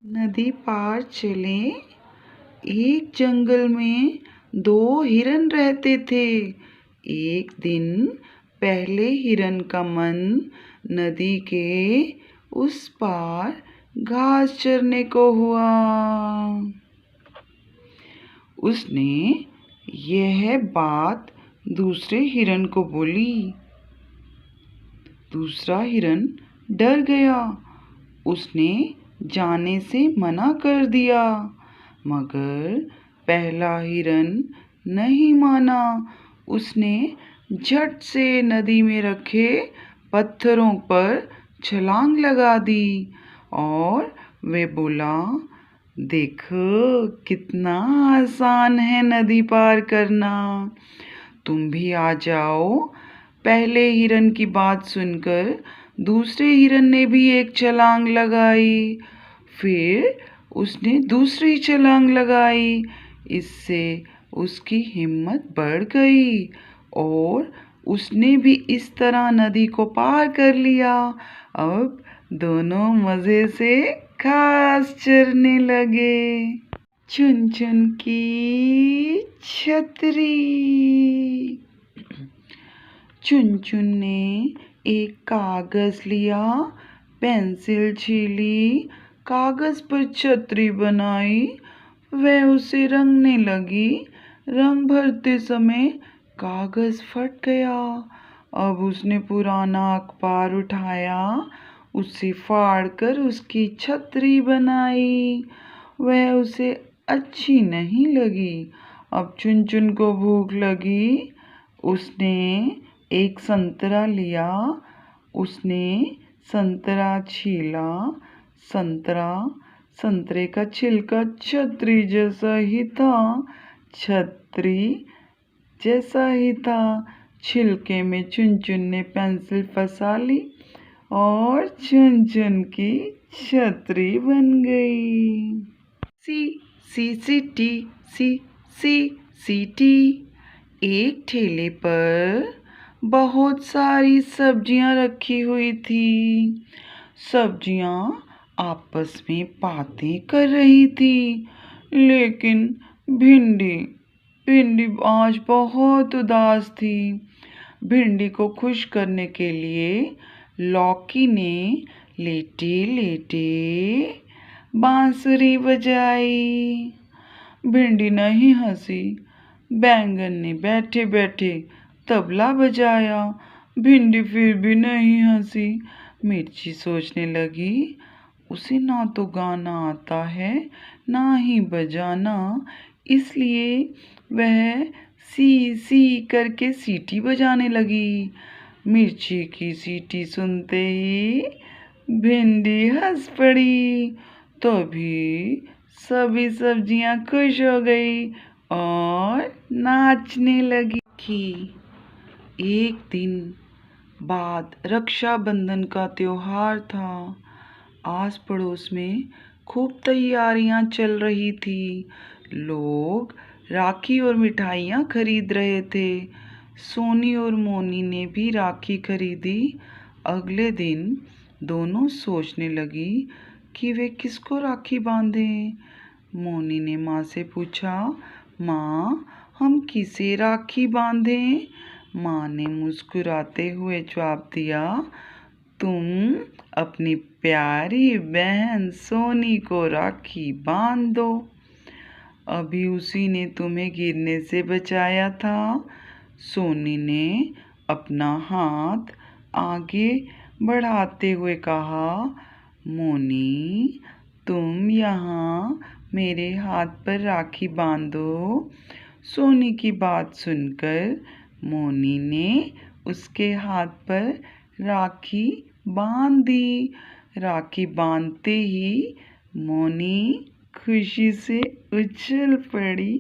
नदी पार चले। एक जंगल में दो हिरन रहते थे। एक दिन पहले हिरन का मन नदी के उस पार घास चरने को हुआ। उसने यह बात दूसरे हिरन को बोली। दूसरा हिरन डर गया। उसने जाने से मना कर दिया, मगर पहला हिरन नहीं माना। उसने झट से नदी में रखे पत्थरों पर छलांग लगा दी और वे बोला, देखो कितना आसान है नदी पार करना। तुम भी आ जाओ। पहले हिरन की बात सुनकर दूसरे हिरन ने भी एक छलांग लगाई। फिर उसने दूसरी छलांग लगाई। इससे उसकी हिम्मत बढ़ गई और उसने भी इस तरह नदी को पार कर लिया। अब दोनों मज़े से घास चरने लगे। चुन चुन की छतरी। चुन चुन ने एक कागज़ लिया, पेंसिल छीली, कागज़ पर छतरी बनाई। वह उसे रंगने लगी। रंग भरते समय कागज़ फट गया। अब उसने पुराना अखबार उठाया, उसे फाड़कर उसकी छतरी बनाई। वह उसे अच्छी नहीं लगी। अब चुन चुन को भूख लगी। उसने एक संतरा लिया। उसने संतरा छीला। संतरे का छिलका छतरी जैसा ही था। छतरी जैसा ही था। छिलके में चुन चुन ने पेंसिल फंसा ली और चुन चुन की छतरी बन गई। सी एक ठेले पर बहुत सारी सब्जियां रखी हुई थी। सब्जियां आपस में बातें कर रही थी, लेकिन भिंडी आज बहुत उदास थी। भिंडी को खुश करने के लिए लौकी ने लेटे लेटे बांसुरी बजाई। भिंडी नहीं हंसी। बैंगन ने बैठे बैठे तबला बजाया। भिंडी फिर भी नहीं हंसी। मिर्ची सोचने लगी, उसे ना तो गाना आता है ना ही बजाना, इसलिए वह सी करके सीटी बजाने लगी। मिर्ची की सीटी सुनते ही भिंडी हंस पड़ी। तभी सभी सब्जियां खुश हो गई और नाचने लगी। एक दिन बाद रक्षाबंधन का त्योहार था। आस पड़ोस में खूब तैयारियां चल रही थी। लोग राखी और मिठाइयाँ खरीद रहे थे। सोनी और मोनी ने भी राखी खरीदी। अगले दिन दोनों सोचने लगी कि वे किसको राखी बांधें। मोनी ने माँ से पूछा, माँ हम किसे राखी बांधें? माँ ने मुस्कुराते हुए जवाब दिया, तुम अपनी प्यारी बहन सोनी को राखी बांध दो। अभी उसी ने तुम्हें गिरने से बचाया था। सोनी ने अपना हाथ आगे बढ़ाते हुए कहा, मोनी तुम यहाँ मेरे हाथ पर राखी बांधो। सोनी की बात सुनकर मोनी ने उसके हाथ पर राखी बांध दी। राखी बांधते ही मोनी खुशी से उछल पड़ी।